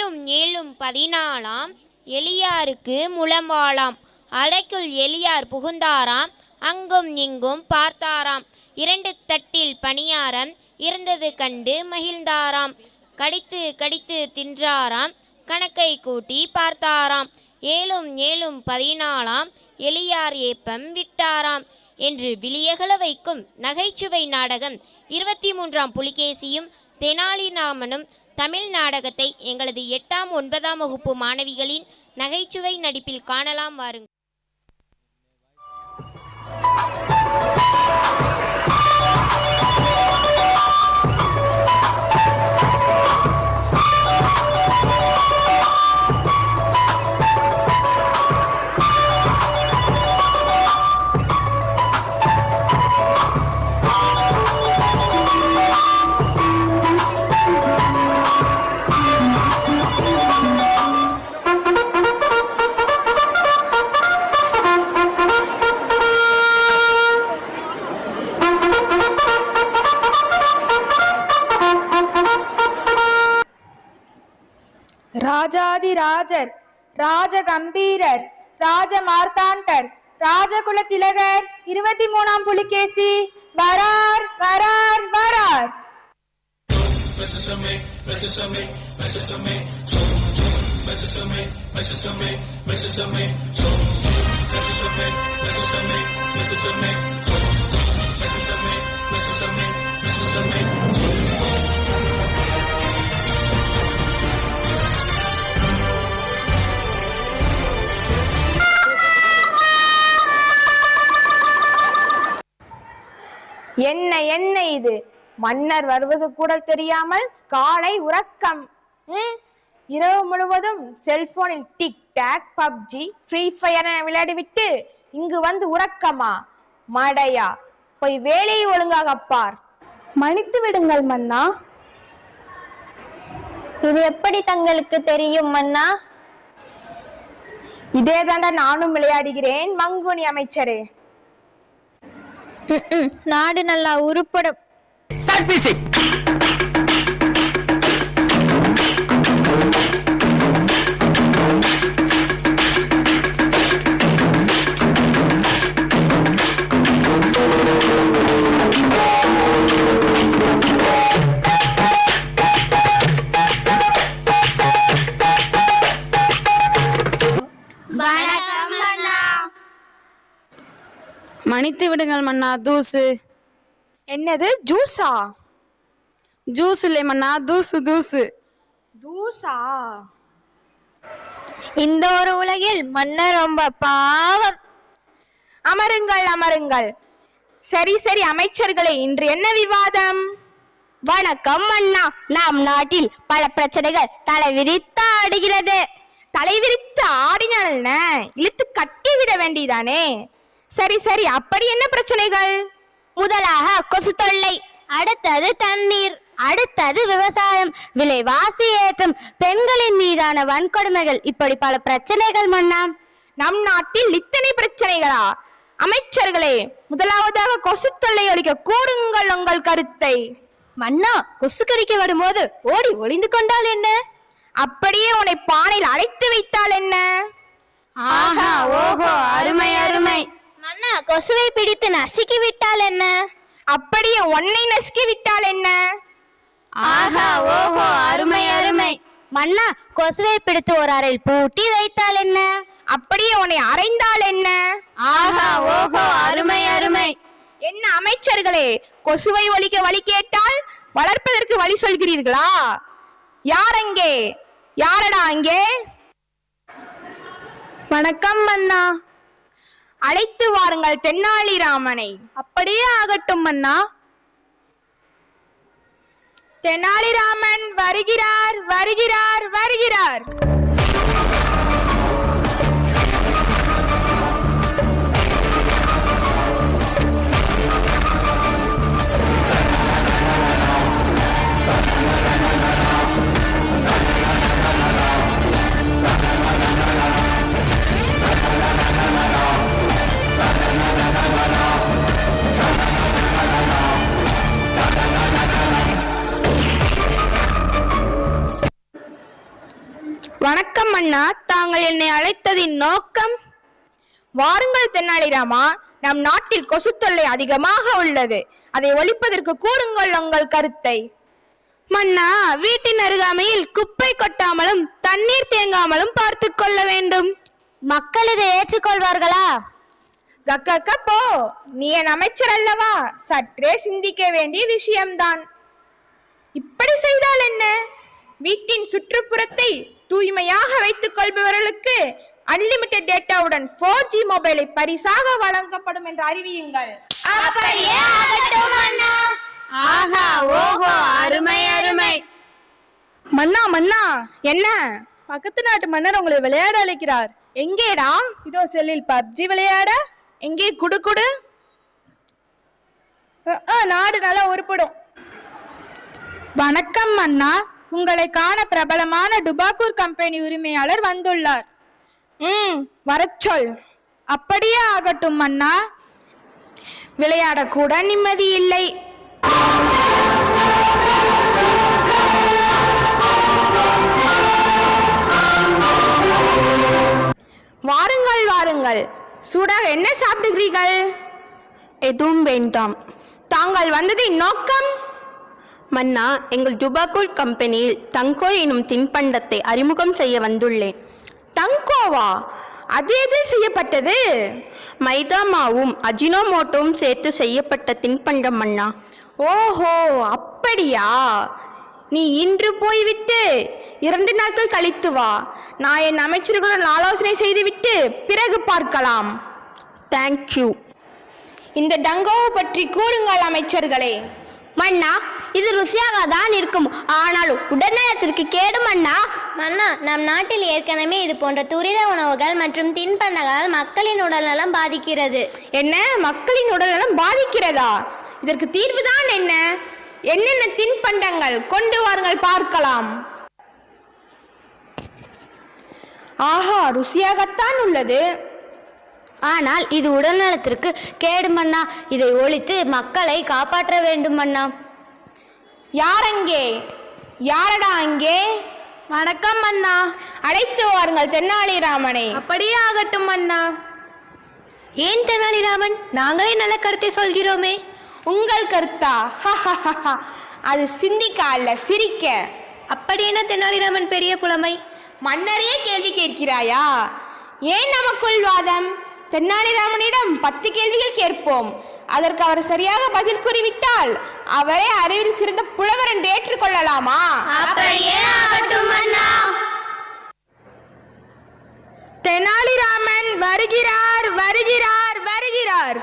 ஏழும் ஏழும் 14 எலியாருக்கு முழம்வாளாம். அறைக்குள் எலியார் புகுந்தாராம். அங்கும் இங்கும் பார்த்தாராம். 2 தட்டில் பணியாரம் இருந்தது கண்டு மகிழ்ந்தாராம். கடித்து கடித்து தின்றாராம். கணக்கை கூட்டி பார்த்தாராம். 7 7 14 எலியார் ஏப்பம் விட்டாராம் என்று விழியகல வைக்கும் நகைச்சுவை நாடகம் 23ஆம் புலிகேசியும் தெனாலிராமனும் தமிழ் நாடகத்தை எங்களது 8ஆம் 9ஆம் வகுப்பு மாணவிகளின் நகைச்சுவை நடிப்பில் காணலாம் வாருங்கள். ராஜாதிராஜர், ராஜகம்பீரர், ராஜமார்த்தாண்டர், ராஜகுல திலகர் 23ஆம் புலிகேசி வரார் வரார் வரார். என்ன என்ன இது? மன்னர் வருவது கூட தெரியாமல் காலை உறக்கம். இரவு முழுவதும் செல்போனில் TikTok, PUBG, Free Fire விளையாடிவிட்டு இங்கு வந்து உறக்கமா? மடையா, போய் வேலையை ஒழுங்காக பார். மன்னித்து விடுங்கள் மன்னா. இது எப்படி தங்களுக்கு தெரியும் மன்னா? இதே தாண்டா நானும் விளையாடுகிறேன் மங்குனி அமைச்சரே. நாடு நல்லா உருப்படும். மன்னித்து விடுங்கள் மன்னா, தூசு. என்னது ஜூஸா? ஜூஸ் இல்லை மன்னா, தூசு தூசு. தூசா? இந்த ஒரு உலகில் மன்னர் ரொம்ப பாவம். அமருங்கள் அமருங்கள். சரி சரி அமைச்சர்களே, இன்று என்ன விவாதம்? வணக்கம் மன்னா. நம் நாட்டில் பல பிரச்சனைகள் தலைவிரித்து ஆடுகிறது. தலைவிரித்து ஆடினால் இழுத்து கட்டி விட வேண்டியதானே? சரி சரி, அப்படி என்ன பிரச்சனைகள்? முதலாக கொசு தொல்லை, அடுத்தது தண்ணீர், அடுத்தது விவசாயம், விலைவாசி ஏற்றம், பெண்களின் மீதான வன்கொடுமைகள், இப்படி பல பிரச்சனைகள் மன்னா. நம் நாட்டில் இத்தனை பிரச்சனைகளா? அமைச்சர்களே, முதலாவதாக கொசு தொல்லை ஒழிக்க கூறுங்கள் உங்கள் கருத்தை. மன்னா, கொசு கடிக்க வரும்போது ஓடி ஒளிந்து கொண்டால் என்ன? அப்படியே உன்னை பானையில் அடைத்து வைத்தால் என்ன? ஆஹா, ஓஹோ, அருமை அருமை. மன்னா, கொசுவை பிடித்து நசுக்கி விட்டால் என்ன? அப்படியே உன்னை நசுக்கி விட்டால் என்ன? ஆஹா, ஓஹோ, அருமை அருமை. மன்னா, கொசுவை பிடித்து ஒரு அறையில் பூட்டி வைத்தால் என்ன? அப்படியே உன்னை அறைந்தால் என்ன? ஆஹா, ஓஹோ, அருமை அருமை. என்ன அமைச்சர்களே, கொசுவை ஒழிக்க வழி கேட்டால் வளர்ப்பதற்கு வழி சொல்கிறீர்களா? யார் அங்கே? யாரடா அங்கே? வணக்கம் மன்னா. அழைத்து வாருங்கள் தெனாலிராமனை. அப்படியே ஆகட்டும் மன்னா. தெனாலிராமன் வருகிறார் வருகிறார் வருகிறார். வணக்கம் மன்னா, தாங்கள் என்னை அழைத்ததின் நோக்கம்? வாருங்கள் தென்னாலிராமா, நம் நாட்டில் கொசு தொல்லை அதிகமாக உள்ளது. அதை ஒழிப்பதற்கு கூறுங்கள் உங்கள் கருத்தை. மன்னா, வீட்டின் அருகாமையில் குப்பை கொட்டாமலும் தண்ணீர் தேங்காமலும் பார்த்து கொள்ள வேண்டும். மக்கள் இதை ஏற்றுக்கொள்வார்களா? கக்கப்போ, நீ என் அமைச்சர் அல்லவா, சற்றே சிந்திக்க வேண்டிய விஷயம்தான். இப்படி செய்தால் என்ன? வீட்டின் சுற்றுப்புறத்தை தூய்மையாக வைத்துக் கொள்பவர்களுக்கு அன்லிமிட்டெட் டேட்டாவுடன் 4G மொபைலை பரிசாக வழங்கப்படும் என்று அறிவியுங்கள். அப்படியே ஆகட்டும் மன்னா. ஆஹா, ஓஹோ, அருமை அருமை. மன்னா மன்னா, என்ன? பக்கத்து நாட்டு மன்னர் உங்களை விளையாட அழைக்கிறார். எங்கேடா? இதோ செல்லில் பப்ஜி விளையாட. எங்கே? குடு. நாடு நல்லா உருப்படும். வணக்கம் மன்னா, உங்களை காண பிரபலமான டுபாக்கூர் கம்பெனி உரிமையாளர் வந்துள்ளார். வரச் சொல். அப்படியே ஆகட்டும் மன்னா. விளையாடக்கூட நிம்மதி இல்லை. வாருங்கள் வாருங்கள், சூடாக என்ன சாப்பிடுகிறீர்கள்? எதுவும் வேண்டாம். தாங்கள் வந்ததின் நோக்கம்? மன்னா, எங்கள் டுபாக்கூர் கம்பெனியில் தங்கோ எனும் தின்பண்டத்தை அறிமுகம் செய்ய வந்துள்ளேன். தங்கோவா? அது எது செய்யப்பட்டது? மைதா மாவும் அஜினோமோட்டோவும் சேர்த்து செய்யப்பட்ட தின்பண்டம் மன்னா. ஓஹோ, அப்படியா? நீ இன்று போய்விட்டு 2 நாட்கள் கழித்து வா. நான் என் அமைச்சர்களுடன் ஆலோசனை செய்துவிட்டு பிறகு பார்க்கலாம். தேங்க்யூ. இந்த டங்கோவை பற்றி கூறுங்கள் அமைச்சர்களே. மன்னா, இது ருசியாக தான் இருக்கும், ஆனால் உடல்நலத்திற்கு கேடு மன்னா. மன்னா, நம் நாட்டில் ஏற்கனவே இது போன்ற துரித உணவுகள் மற்றும் தின்பண்டங்களால் மக்களின் உடல்நலம் பாதிக்கிறது. என்ன? மக்களின் உடல்நலம் பாதிக்கிறதா? இதற்கு தீர்வுதான் என்ன? என்னென்ன தின்பண்டங்கள் கொண்டு வாருங்கள் பார்க்கலாம். ஆஹா, ருசியாகத்தான் உள்ளது. ஆனால் இது உடல்நலத்திற்கு கேடு மன்னா. இதை ஒழித்து மக்களை காப்பாற்ற வேண்டும் மன்னா. யாரங்கே? யாரடா அங்கே? வணக்கம் மன்னா. அழைத்து வாருங்கள் தென்னாலிராமனை. அப்படியே ஆகட்டும் மன்னா. ஏன் தெனாலிராமன், நாங்களே நல்ல கருத்தை சொல்கிறோமே. உங்கள் கருத்தா? அது சிந்திக்க அல்ல, சிரிக்க. அப்படி என்ன தெனாலிராமன் பெரிய புலமை? மன்னரையே கேள்வி கேட்கிறாயா? ஏன் நமக்குள் வாதம்? தென்னாலிராமனிடம் 10 கேள்விகள் கேட்போம். அதற்கு அவர் சரியாக பதில் கூறிவிட்டால் அவரே அறிவில் சிறந்த புலவர் என்று ஏற்றுக்கொள்ளலாமா? அப்படியே ஆகட்டும் மன்னா. தெனாலிராமன் வருகிறார், வருகிறார், வருகிறார்.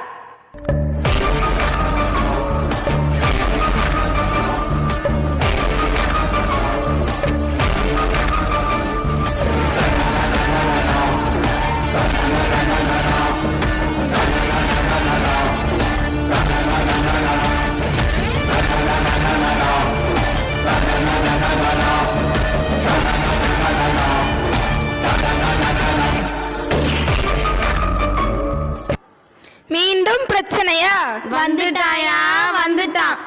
மீண்டும் பிரச்சனையா? வந்துட்டாயா? வந்துட்டான்.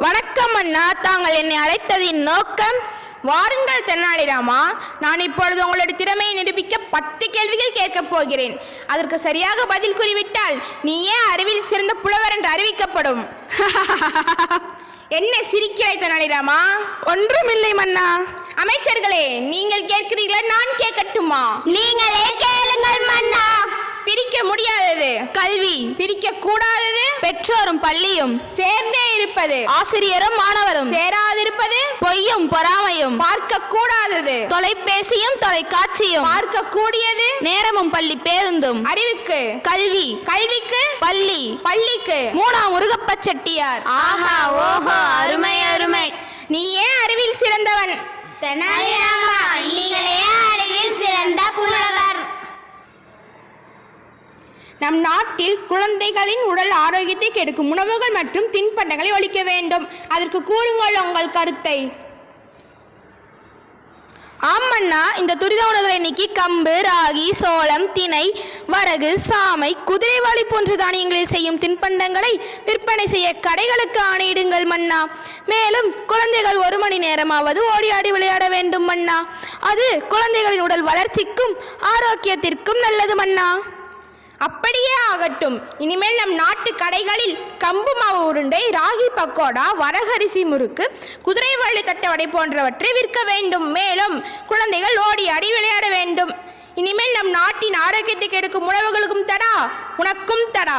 வணக்கம் அண்ணா, தாங்கள் என்னை அழைத்ததின் நோக்கம்? வாருங்கள் தென்னாலிராமா, நான் இப்பொழுது உங்களுடைய திறமையை நிரூபிக்க 10 கேள்விகள் கேட்கப் போகிறேன். அதற்கு சரியாக பதில் கூறிவிட்டால் நீயே அறிவில் சிறந்த புலவர் என்று அறிவிக்கப்படும். என்ன சிரிக்கிறாய் தெனாலிராமா? ஒன்றுமில்லை மன்னா. அமைச்சர்களே, நீங்கள் கேட்கிறீர்களா, நான் கேட்கட்டுமா? நீங்களே கேளுங்கள் மன்னா. பிரிக்க முடியாதது கல்வி, பிரிக்க கூடாதது பெற்றோரும் பள்ளியும், சேர்ந்தே இருப்பது ஆசிரியரும் மாணவரும், சேராதிருப்பது பொய்யும் பொறாமையும், பார்க்க கூடாதது தொலைபேசியும் தொலைக்காட்சியும், பார்க்க கூடியது நேரமும் பள்ளி பேருந்தும், அறிவுக்கு கல்வி, கல்விக்கு பள்ளி, பள்ளிக்கு 3ஆம் முருகப்ப செட்டியார். ஆஹா, ஓஹோ, அருமை அருமை. நீ ஏன் அறிவில் சிறந்தவன்? தெனாலிராமா, நீங்களே அறிவில் சிறந்த புலவர். நம் நாட்டில் குழந்தைகளின் உடல் ஆரோக்கியத்தை கெடுக்கும் உணவுகள் மற்றும் தின்பண்டங்களை ஒழிக்க வேண்டும். அதற்கு கூறுங்கள் உங்கள் கருத்தை. ஆமண்ணா, இந்த துரித உணவுகளை நீக்கி கம்பு, ராகி, சோளம், திணை, வரகு, சாமை, குதிரைவாளி போன்ற தானியங்களில் செய்யும் தின்பண்டங்களை விற்பனை செய்ய கடைகளுக்கு ஆணையிடுங்கள் மன்னா. மேலும் குழந்தைகள் 1 மணி நேரமாவது ஓடி ஆடி விளையாட வேண்டும் மன்னா. அது குழந்தைகளின் உடல் வளர்ச்சிக்கும் ஆரோக்கியத்திற்கும் நல்லது மன்னா. அப்படியே ஆகட்டும். இனிமேல் நம் நாட்டு கடைகளில் கம்பு மாவு உருண்டை, ராகி பக்கோடா, வரகரிசி முறுக்கு, குதிரைவாளி தட்டவடை போன்றவற்றை விற்க வேண்டும். மேலும் குழந்தைகள் ஓடி ஆடி விளையாட வேண்டும். இனிமேல் நம் நாட்டின் ஆரோக்கியத்துக்கு எடுக்கும் உணவுகளுக்கும் தடா, உனக்கும் தடா.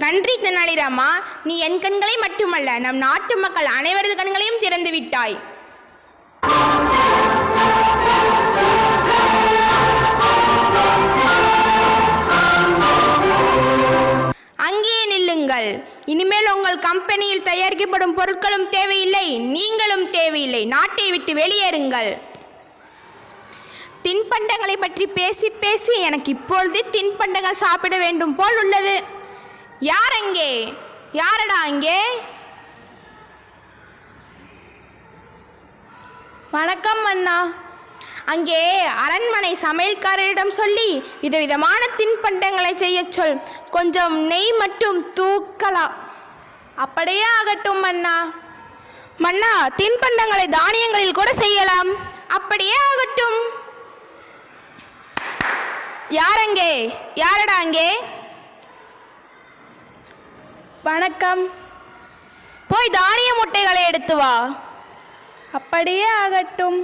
நன்றி தெனாலிராமா, நீ என் கண்களை மட்டுமல்ல நம் நாட்டு மக்கள் அனைவரது கண்களையும் திறந்து விட்டாய். அங்கே நில்லுங்கள். இனிமேல் உங்கள் கம்பெனியில் தயாரிக்கப்படும் பொருட்களும் தேவையில்லை, நீங்களும் தேவையில்லை. நாட்டை விட்டு வெளியேறுங்கள். தின்பண்டங்களை பற்றி பேசி பேசி எனக்கு இப்பொழுதே தின்பண்டங்கள் சாப்பிட வேண்டும் போல் உள்ளது. யார் அங்கே? யாரடா அங்கே? வணக்கம் அண்ணா. அங்கே அரண்மனை சமையல்காரரிடம் சொல்லி விதவிதமான தின்பண்டங்களை செய்ய சொல். கொஞ்சம் நெய் மட்டும் தூக்கலாம். அப்படியே ஆகட்டும் மன்னா. மன்னா, தின்பண்டங்களை தானியங்களில் கூட செய்யலாம். அப்படியே ஆகட்டும். யாரங்கே? யாரடா அங்கே? வணக்கம். போய் தானிய முட்டைகளை எடுத்து வா. அப்படியே ஆகட்டும்.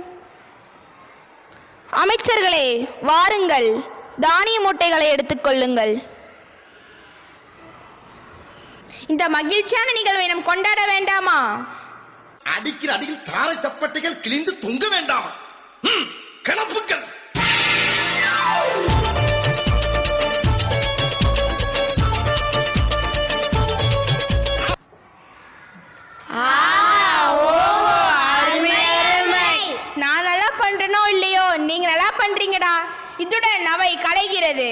அமைச்சர்களே, வாருங்கள், தானிய மூட்டைகளை எடுத்துக்கொள்ளுங்கள். இந்த மகிழ்ச்சியான நிகழ்வை நாம் கொண்டாட வேண்டாமா? அடிக்கிற அடியில் தாரை தப்பட்டைகள் கிழிந்து தொங்க வேண்டாம். கணப்புகள் நான் நல்லா பண்றேனோ இல்லையோ, நீங்க நல்லா பண்றீங்கடா. இத்துடன் அவை கலைகிறது.